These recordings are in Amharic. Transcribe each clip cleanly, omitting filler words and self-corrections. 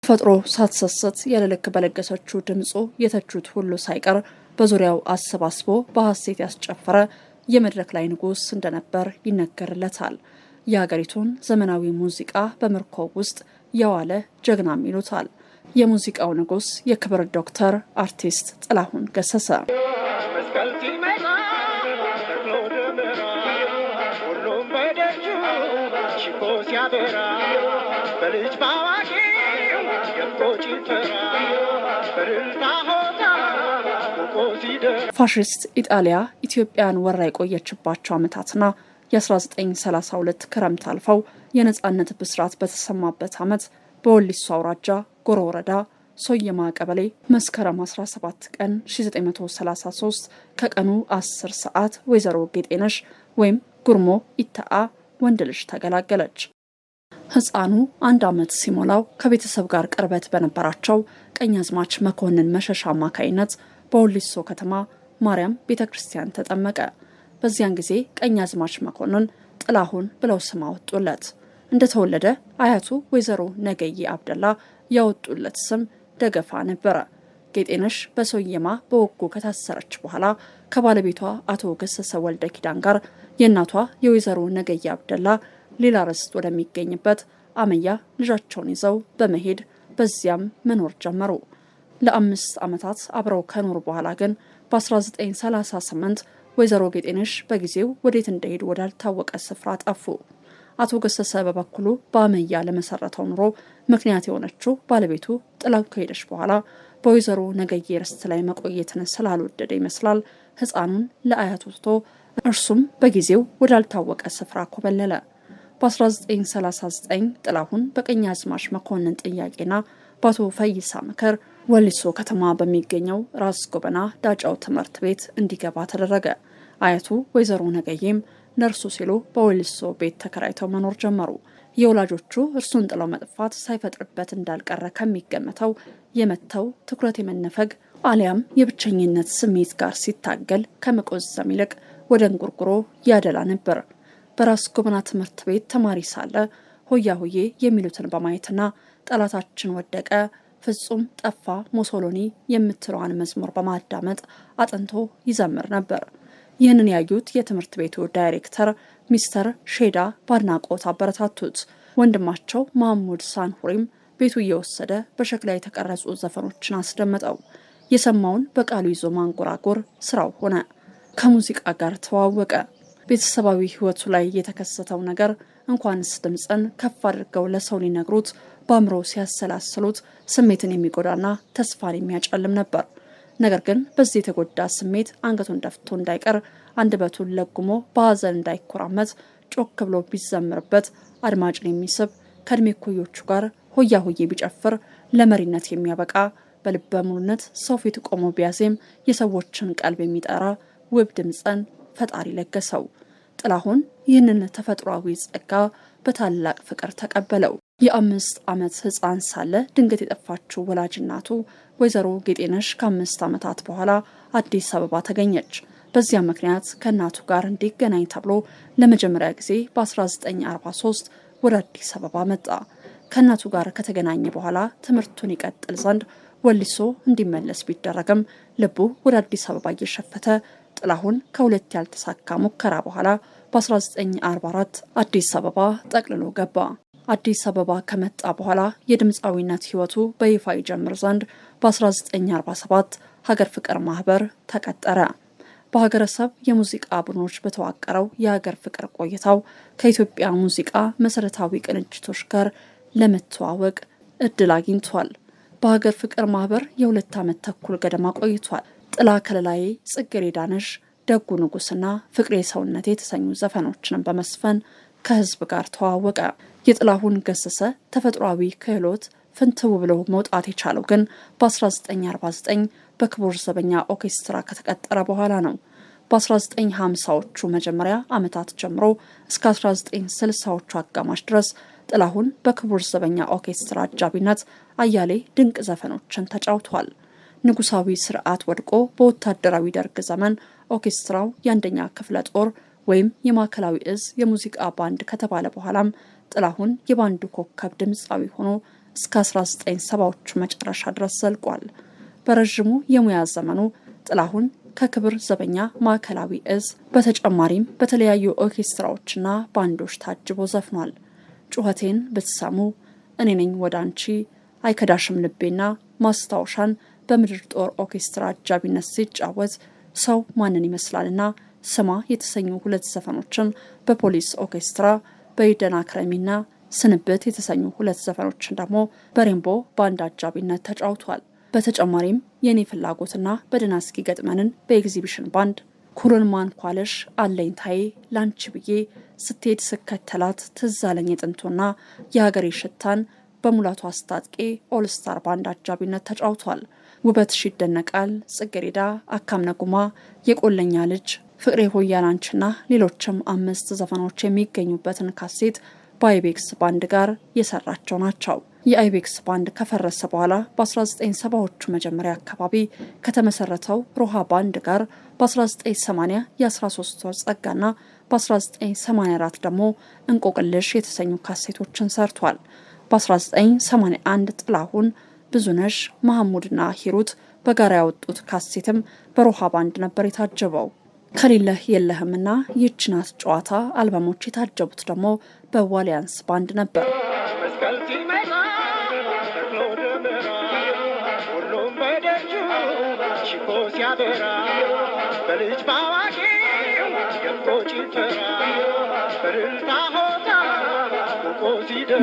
ፈጥሮ ሳትሰስት ያለልክ በለገሰችው ድምጹ የተቹት ሁሉ ሳይቀር በዙሪያው አሰባስቦ በሐሴት ያስጨፈረ የመድረክ ላይ ንጉስ እንደነበር ይነገርለታል። የሀገሪቱን ዘመናዊ ሙዚቃ በምርኮ ውስጥ የዋለ ጀግናም ይሉታል። የሙዚቃው ንጉስ የክብር ዶክተር አርቲስት ጥላሁን ገሰሰ ፋሽስት ኢጣሊያ ኢትዮጵያን ወራ የቆየችባቸው ዓመታትና የ1932 ክረምት አልፈው የነጻነት ብስራት በተሰማበት ዓመት በወሊሶ አውራጃ ጎሮ ወረዳ ሶየማ ቀበሌ መስከረም 17 ቀን 1933 ከቀኑ 10 ሰዓት ወይዘሮ ጌጤነሽ ወይም ጉርሞ ኢታአ ወንድ ልጅ ተገላገለች። ህፃኑ 1 ዓመት ሲሞላው ከቤተሰብ ጋር ቅርበት በነበራቸው ቀኛዝማች መኮንን መሸሻ አማካይነት በወሊሶ ከተማ ማርያም ቤተክርስቲያን ተጠመቀ። በዚያን ጊዜ ቀኛዝማች መኮንን ጥላሁን ብለው ስም አወጡለት። እንደተወለደ አያቱ ወይዘሮ ነገዬ አብደላ ያወጡለት ስም ደገፋ ነበረ። ጌጤነሽ በሶየማ በወጎ ከታሰረች በኋላ ከባለቤቷ አቶ ገሰሰ ወልደ ኪዳን ጋር የእናቷ የወይዘሮ ነገዬ አብደላ ሌላ ርስት ወደሚገኝበት አመያ ልጃቸውን ይዘው በመሄድ በዚያም መኖር ጀመሩ። ለ5 ዓመታት አብረው ከኖሩ በኋላ ግን በ1938 ወይዘሮ ጌጤነሽ በጊዜው ወዴት እንደሄዱ ወዳልታወቀ ስፍራ ጠፉ። አቶ ገሰሰ በበኩሉ በአመያ ለመሰረተው ኑሮ ምክንያት የሆነችው ባለቤቱ ጥላው ከሄደች በኋላ በወይዘሮ ነገዬ ርስት ላይ መቆየትን ስላልወደደ ይመስላል ህፃኑን ለአያቱ ትቶ እርሱም በጊዜው ወዳልታወቀ ስፍራ ኮበለለ። በ1939 ጥላሁን በቀኛዝማች መኮንን ጥያቄና በአቶ ፈይሳ ምክር ወሊሶ ከተማ በሚገኘው ራስ ጎበና ዳጫው ትምህርት ቤት እንዲገባ ተደረገ። አያቱ ወይዘሮ ነገዬም ለእርሱ ሲሉ በወሊሶ ቤት ተከራይተው መኖር ጀመሩ። የወላጆቹ እርሱን ጥለው መጥፋት ሳይፈጥርበት እንዳልቀረ ከሚገመተው የመተው ትኩረት የመነፈግ አሊያም የብቸኝነት ስሜት ጋር ሲታገል ከመቆዘም ይልቅ ወደ እንጉርጉሮ ያደላ ነበር። በራስ ጎበና ትምህርት ቤት ተማሪ ሳለ ሆያ ሆዬ የሚሉትን በማየትና ጠላታችን ወደቀ፣ ፍጹም ጠፋ፣ ሞሶሎኒ የምትለዋን መዝሙር በማዳመጥ አጥንቶ ይዘምር ነበር። ይህንን ያዩት የትምህርት ቤቱ ዳይሬክተር ሚስተር ሼዳ በአድናቆት አበረታቱት። ወንድማቸው ማህሙድ ሳንሁሪም ቤቱ እየወሰደ በሸክላ የተቀረጹ ዘፈኖችን አስደመጠው። የሰማውን በቃሉ ይዞ ማንጎራጎር ስራው ሆነ። ከሙዚቃ ጋር ተዋወቀ። ቤተሰባዊ ህይወቱ ላይ የተከሰተው ነገር እንኳንስ ድምፅን ከፍ አድርገው ለሰው ሊነግሩት በአእምሮ ሲያሰላስሉት ስሜትን የሚጎዳና ተስፋን የሚያጨልም ነበር። ነገር ግን በዚህ የተጎዳ ስሜት አንገቱን ደፍቶ እንዳይቀር አንደበቱን ለጉሞ በሀዘን እንዳይኮራመት ጮክ ብሎ ቢዘምርበት አድማጭን የሚስብ ከእድሜ እኩዮቹ ጋር ሆያ ሆዬ ቢጨፍር ለመሪነት የሚያበቃ በልበ ሙሉነት ሰው ፊት ቆሞ ቢያዜም የሰዎችን ቀልብ የሚጠራ ውብ ድምፅን ፈጣሪ ለገሰው። ጥላሁን ይህንን ተፈጥሯዊ ጸጋ በታላቅ ፍቅር ተቀበለው። የ5 ዓመት ህፃን ሳለ ድንገት የጠፋችው ወላጅ እናቱ ወይዘሮ ጌጤነሽ ከ5 ዓመታት በኋላ አዲስ አበባ ተገኘች። በዚያ ምክንያት ከእናቱ ጋር እንዲገናኝ ተብሎ ለመጀመሪያ ጊዜ በ1943 ወደ አዲስ አበባ መጣ። ከእናቱ ጋር ከተገናኘ በኋላ ትምህርቱን ይቀጥል ዘንድ ወሊሶ እንዲመለስ ቢደረግም ልቡ ወደ አዲስ አበባ እየሸፈተ ጥላሁን ከሁለት ያልተሳካ ሙከራ በኋላ በ1944 አዲስ አበባ ጠቅልሎ ገባ። አዲስ አበባ ከመጣ በኋላ የድምፃዊነት ህይወቱ በይፋ ይጀምር ዘንድ በ1947 ሀገር ፍቅር ማህበር ተቀጠረ። በሀገረሰብ የሙዚቃ ቡድኖች በተዋቀረው የሀገር ፍቅር ቆይታው ከኢትዮጵያ ሙዚቃ መሰረታዊ ቅንጅቶች ጋር ለመተዋወቅ እድል አግኝቷል። በሀገር ፍቅር ማህበር የ2 ዓመት ተኩል ገደማ ቆይቷል። ጥላ ከለላዬ፣ ጽጌረዳ ነሽ፣ ደጉ ንጉስና ፍቅሬ ሰውነቴ የተሰኙ ዘፈኖችን በመስፈን ከህዝብ ጋር ተዋወቀ። የጥላሁን ገሰሰ ተፈጥሯዊ ክህሎት ፍንትው ብሎ መውጣት የቻለው ግን በ1949 በክቡር ዘበኛ ኦርኬስትራ ከተቀጠረ በኋላ ነው። በ1950ዎቹ መጀመሪያ ዓመታት ጀምሮ እስከ 1960ዎቹ አጋማሽ ድረስ ጥላሁን በክቡር ዘበኛ ኦርኬስትራ አጃቢነት አያሌ ድንቅ ዘፈኖችን ተጫውቷል። ንጉሳዊ ስርዓት ወድቆ በወታደራዊ ደርግ ዘመን ኦርኬስትራው የአንደኛ ክፍለ ጦር ወይም የማዕከላዊ እዝ የሙዚቃ ባንድ ከተባለ በኋላም ጥላሁን የባንዱ ኮከብ ድምፃዊ ሆኖ እስከ 1970ዎቹ መጨረሻ ድረስ ዘልቋል። በረዥሙ የሙያ ዘመኑ ጥላሁን ከክብር ዘበኛ ማዕከላዊ እዝ በተጨማሪም በተለያዩ ኦርኬስትራዎችና ባንዶች ታጅቦ ዘፍኗል። ጩኸቴን ብትሰሙ፣ እኔ ነኝ ወደ አንቺ፣ አይከዳሽም ልቤና ማስታወሻን በምድር ጦር ኦርኬስትራ አጃቢነት ሲጫወት፣ ሰው ማንን ይመስላልና ስማ የተሰኙ 2 ዘፈኖችን በፖሊስ ኦርኬስትራ፣ በይደና ክረሚና ስንብት የተሰኙ 2 ዘፈኖችን ደግሞ በሬንቦ ባንድ አጃቢነት ተጫውቷል። በተጨማሪም የኔ ፍላጎትና በደናስኪ ገጥመንን በኤግዚቢሽን ባንድ፣ ኩርን ማንኳለሽ፣ አለኝታዬ፣ ላንቺ ብዬ፣ ስትሄድ ስከተላት፣ ትዛለኝ የጥንቱና የሀገሬ ሽታን በሙላቱ አስታጥቄ ኦልስታር ባንድ አጃቢነት ተጫውቷል። ውበትሽ ይደነቃል፣ ጽጌሬዳ፣ አካም ነጉማ፣ የቆለኛ ልጅ፣ ፍቅሬ ሆያላንችና ሌሎችም 5 ዘፈኖች የሚገኙበትን ካሴት በአይቤክስ ባንድ ጋር የሰራቸው ናቸው። የአይቤክስ ባንድ ከፈረሰ በኋላ በ1970ዎቹ መጀመሪያ አካባቢ ከተመሰረተው ሮሃ ባንድ ጋር በ1980 የ13 ወር ጸጋና በ1984 ደግሞ እንቆቅልሽ የተሰኙ ካሴቶችን ሰርቷል። በ1981 ጥላሁን፣ ብዙነሽ፣ መሐሙድና ሂሩት በጋራ ያወጡት ካሴትም በሮሃ ባንድ ነበር የታጀበው። ከሌለህ የለህምና ይህች ናት ጨዋታ አልበሞች የታጀቡት ደግሞ በዋሊያንስ ባንድ ነበር።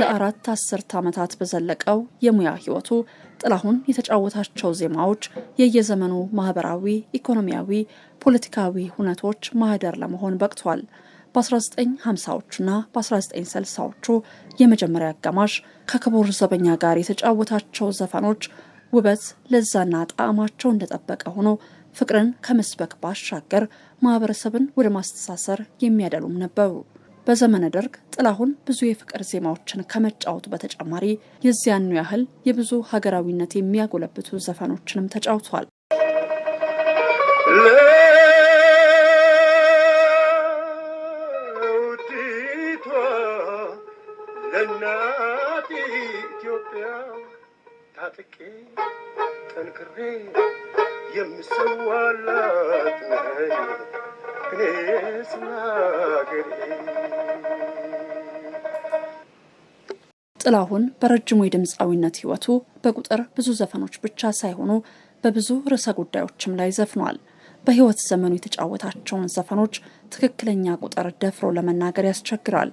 ለ4 አስርት ዓመታት በዘለቀው የሙያ ህይወቱ ጥላሁን የተጫወታቸው ዜማዎች የየዘመኑ ማህበራዊ፣ ኢኮኖሚያዊ፣ ፖለቲካዊ ሁነቶች ማህደር ለመሆን በቅቷል። በ1950ዎቹና በ1960ዎቹ የመጀመሪያ አጋማሽ ከክቡር ዘበኛ ጋር የተጫወታቸው ዘፈኖች ውበት፣ ለዛና ጣዕማቸው እንደጠበቀ ሆኖ ፍቅርን ከመስበክ ባሻገር ማህበረሰብን ወደ ማስተሳሰር የሚያደሉም ነበሩ። በዘመነ ደርግ ጥላሁን ብዙ የፍቅር ዜማዎችን ከመጫወቱ በተጨማሪ የዚያኑ ያህል የብዙ ሀገራዊነት የሚያጎለብቱ ዘፈኖችንም ተጫውቷል። ለውዲቷ ለእናት ኢትዮጵያ ታጥቄ ጠንክሬ የምሰዋላት ነኝ እኔስ ለአገሬ። ጥላሁን በረጅሙ የድምፃዊነት ህይወቱ በቁጥር ብዙ ዘፈኖች ብቻ ሳይሆኑ በብዙ ርዕሰ ጉዳዮችም ላይ ዘፍኗል። በህይወት ዘመኑ የተጫወታቸውን ዘፈኖች ትክክለኛ ቁጥር ደፍሮ ለመናገር ያስቸግራል።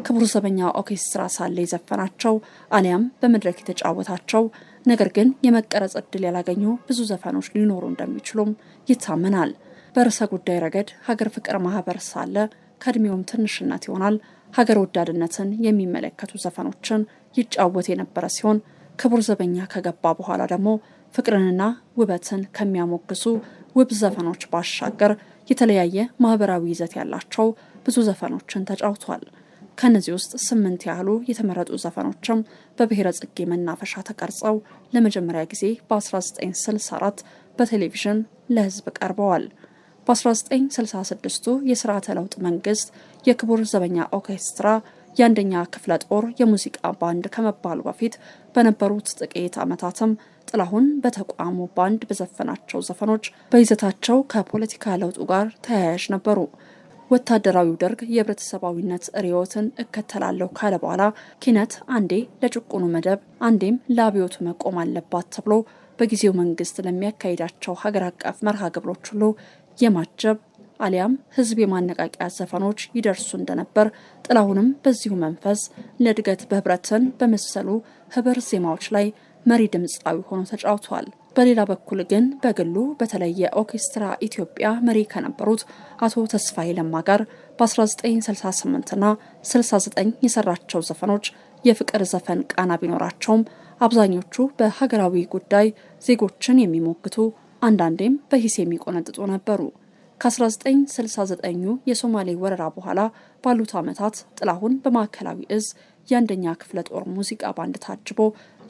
ክቡር ዘበኛ ኦርኬስትራ ሳለ የዘፈናቸው አሊያም በመድረክ የተጫወታቸው ነገር ግን የመቀረጽ ዕድል ያላገኙ ብዙ ዘፈኖች ሊኖሩ እንደሚችሉም ይታመናል። በርዕሰ ጉዳይ ረገድ ሀገር ፍቅር ማህበር ሳለ ከእድሜውም ትንሽነት ይሆናል ሀገር ወዳድነትን የሚመለከቱ ዘፈኖችን ይጫወት የነበረ ሲሆን ክቡር ዘበኛ ከገባ በኋላ ደግሞ ፍቅርንና ውበትን ከሚያሞግሱ ውብ ዘፈኖች ባሻገር የተለያየ ማህበራዊ ይዘት ያላቸው ብዙ ዘፈኖችን ተጫውቷል። ከነዚህ ውስጥ 8 ያህሉ የተመረጡ ዘፈኖችም በብሔረ ጽጌ መናፈሻ ተቀርጸው ለመጀመሪያ ጊዜ በ1964 በቴሌቪዥን ለህዝብ ቀርበዋል። በ1966ቱ የስርዓተ ለውጥ መንግስት የክቡር ዘበኛ ኦርኬስትራ የአንደኛ ክፍለ ጦር የሙዚቃ ባንድ ከመባሉ በፊት በነበሩት ጥቂት ዓመታትም ጥላሁን በተቋሙ ባንድ በዘፈናቸው ዘፈኖች በይዘታቸው ከፖለቲካ ለውጡ ጋር ተያያዥ ነበሩ። ወታደራዊው ደርግ የህብረተሰባዊነት ርዕዮትን እከተላለሁ ካለ በኋላ ኪነት አንዴ ለጭቁኑ መደብ አንዴም ለአብዮቱ መቆም አለባት ተብሎ በጊዜው መንግስት ለሚያካሂዳቸው ሀገር አቀፍ መርሃ ግብሮች ሁሉ የማጀብ አሊያም ህዝብ የማነቃቂያ ዘፈኖች ይደርሱ እንደነበር ጥላሁንም በዚሁ መንፈስ ለእድገት በህብረትን በመሰሉ ህብር ዜማዎች ላይ መሪ ድምፃዊ ሆኖ ተጫውቷል። በሌላ በኩል ግን በግሉ በተለየ ኦርኬስትራ ኢትዮጵያ መሪ ከነበሩት አቶ ተስፋዬ ለማ ጋር በ1968 እና 69 የሰራቸው ዘፈኖች የፍቅር ዘፈን ቃና ቢኖራቸውም አብዛኞቹ በሀገራዊ ጉዳይ ዜጎችን የሚሞግቱ አንዳንዴም በሂስ የሚቆነጥጡ ነበሩ። ከ1969 የሶማሌ ወረራ በኋላ ባሉት ዓመታት ጥላሁን በማዕከላዊ እዝ የአንደኛ ክፍለ ጦር ሙዚቃ ባንድ ታጅቦ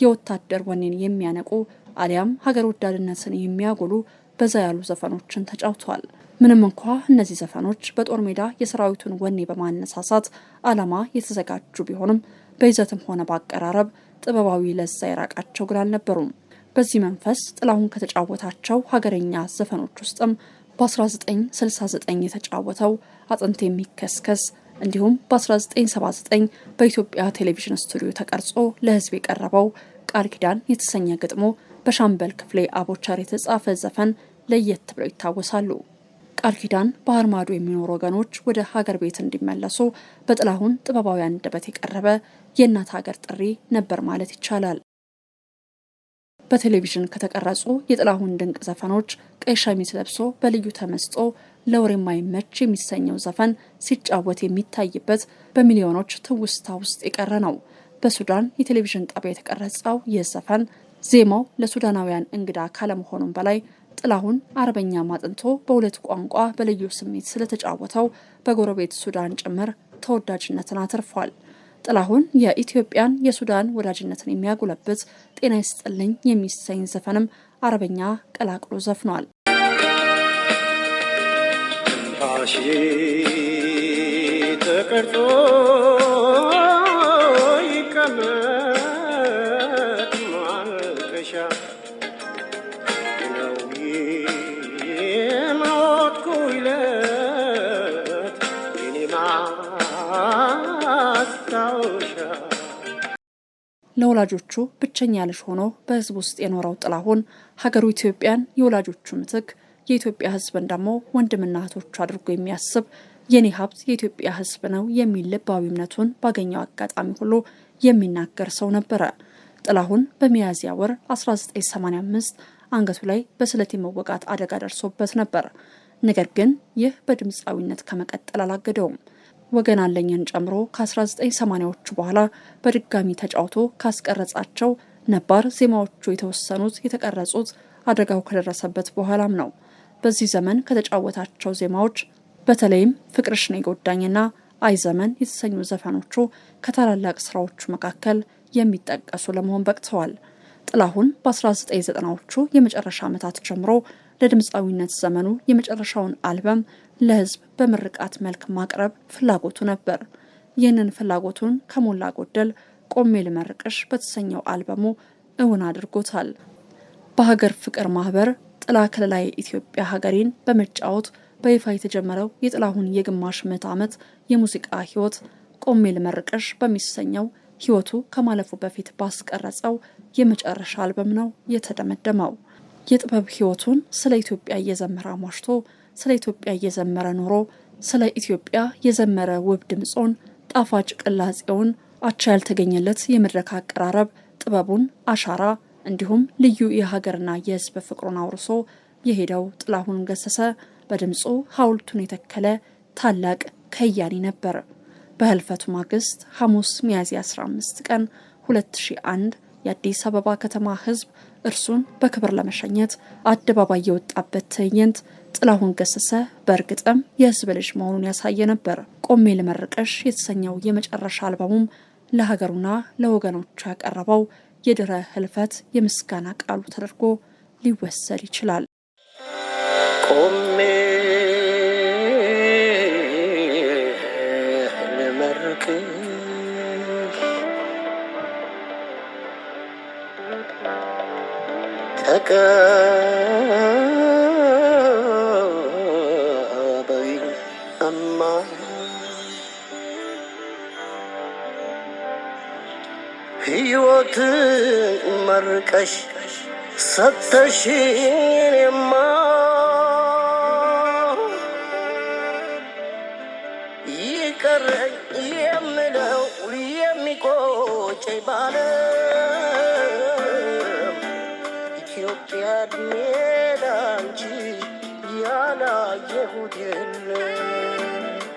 የወታደር ወኔን የሚያነቁ አሊያም ሀገር ወዳድነትን የሚያጎሉ በዛ ያሉ ዘፈኖችን ተጫውቷል። ምንም እንኳ እነዚህ ዘፈኖች በጦር ሜዳ የሰራዊቱን ወኔ በማነሳሳት ዓላማ የተዘጋጁ ቢሆንም በይዘትም ሆነ በአቀራረብ ጥበባዊ ለዛ የራቃቸው ግን አልነበሩም። በዚህ መንፈስ ጥላሁን ከተጫወታቸው ሀገረኛ ዘፈኖች ውስጥም በ1969 የተጫወተው አጥንት የሚከስከስ እንዲሁም በ1979 በኢትዮጵያ ቴሌቪዥን ስቱዲዮ ተቀርጾ ለሕዝብ የቀረበው ቃል ኪዳን የተሰኘ ግጥሞ በሻምበል ክፍሌ አቦቸር የተጻፈ ዘፈን ለየት ብለው ይታወሳሉ። ቃል ኪዳን ባህር ማዶ የሚኖሩ ወገኖች ወደ ሀገር ቤት እንዲመለሱ በጥላሁን ጥበባዊ አንደበት የቀረበ የእናት ሀገር ጥሪ ነበር ማለት ይቻላል። በቴሌቪዥን ከተቀረጹ የጥላሁን ድንቅ ዘፈኖች ቀይ ሸሚዝ ለብሶ በልዩ ተመስጦ ለወሬ የማይመች የሚሰኘው ዘፈን ሲጫወት የሚታይበት በሚሊዮኖች ትውስታ ውስጥ የቀረ ነው። በሱዳን የቴሌቪዥን ጣቢያ የተቀረጸው ይህ ዘፈን ዜማው ለሱዳናውያን እንግዳ ካለመሆኑም በላይ ጥላሁን አረበኛ ማጥንቶ በሁለት ቋንቋ በልዩ ስሜት ስለተጫወተው በጎረቤት ሱዳን ጭምር ተወዳጅነትን አትርፏል። ጥላሁን የኢትዮጵያን የሱዳን ወዳጅነትን የሚያጎለብት ጤና ይስጥልኝ የሚሰኝ ዘፈንም አረበኛ ቀላቅሎ ዘፍኗል። ተቀርጾ ይቀመጥ ማልቀሻ ነው የሞትኩ ይለት የኔ ማስታወሻ። ለወላጆቹ ብቸኛ ልጅ ሆኖ በሕዝብ ውስጥ የኖረው ጥላሁን ሀገሩ ኢትዮጵያን የወላጆቹ ምትክ የኢትዮጵያ ሕዝብን ደግሞ ወንድምና እህቶቹ አድርጎ የሚያስብ የኔ ሀብት የኢትዮጵያ ሕዝብ ነው የሚል ልባዊ እምነቱን ባገኘው አጋጣሚ ሁሉ የሚናገር ሰው ነበረ። ጥላሁን በሚያዝያ ወር 1985 አንገቱ ላይ በስለት የመወጋት አደጋ ደርሶበት ነበር። ነገር ግን ይህ በድምፃዊነት ከመቀጠል አላገደውም። ወገን አለኝን ጨምሮ ከ1980ዎቹ በኋላ በድጋሚ ተጫውቶ ካስቀረጻቸው ነባር ዜማዎቹ የተወሰኑት የተቀረጹት አደጋው ከደረሰበት በኋላም ነው። በዚህ ዘመን ከተጫወታቸው ዜማዎች በተለይም ፍቅርሽ ነው የጎዳኝና አይ ዘመን የተሰኙ ዘፈኖቹ ከታላላቅ ስራዎቹ መካከል የሚጠቀሱ ለመሆን በቅተዋል። ጥላሁን በ1990ዎቹ የመጨረሻ ዓመታት ጀምሮ ለድምፃዊነት ዘመኑ የመጨረሻውን አልበም ለሕዝብ በምርቃት መልክ ማቅረብ ፍላጎቱ ነበር። ይህንን ፍላጎቱን ከሞላ ጎደል ቆሜ ልመርቅሽ በተሰኘው አልበሙ እውን አድርጎታል። በሀገር ፍቅር ማህበር ጥላ ከለላይ ኢትዮጵያ ሀገሬን በመጫወት በይፋ የተጀመረው የጥላሁን የግማሽ ምዕተ ዓመት የሙዚቃ ህይወት ቆሜ ልመርቅሽ በሚሰኘው ህይወቱ ከማለፉ በፊት ባስቀረጸው የመጨረሻ አልበም ነው የተደመደመው። የጥበብ ህይወቱን ስለ ኢትዮጵያ እየዘመረ አሟሽቶ ስለ ኢትዮጵያ እየዘመረ ኖሮ ስለ ኢትዮጵያ የዘመረ ውብ ድምጾን ጣፋጭ ቅላጼውን አቻ ያልተገኘለት የመድረክ አቀራረብ ጥበቡን አሻራ እንዲሁም ልዩ የሀገርና የህዝብ ፍቅሩን አውርሶ የሄደው ጥላሁን ገሰሰ በድምጹ ሐውልቱን የተከለ ታላቅ ከያኒ ነበር። በህልፈቱ ማግስት ሐሙስ ሚያዝያ 15 ቀን 2001 የአዲስ አበባ ከተማ ህዝብ እርሱን በክብር ለመሸኘት አደባባይ የወጣበት ትዕይንት ጥላሁን ገሰሰ በእርግጥም የህዝብ ልጅ መሆኑን ያሳየ ነበር። ቆሜ ልመርቅሽ የተሰኘው የመጨረሻ አልበሙም ለሀገሩና ለወገኖቹ ያቀረበው የድረ ህልፈት የምስጋና ቃሉ ተደርጎ ሊወሰድ ይችላል። ቆሜ ልመርቅሽ ተቀበይኝ እማ ሕይወትን መርቀሽ ሰተሽኝማ ይቀረኝ የምለው የሚቆጨኝ ባለም ኢትዮጵያ እድሜ ላንቺ ያላየሁት የለም።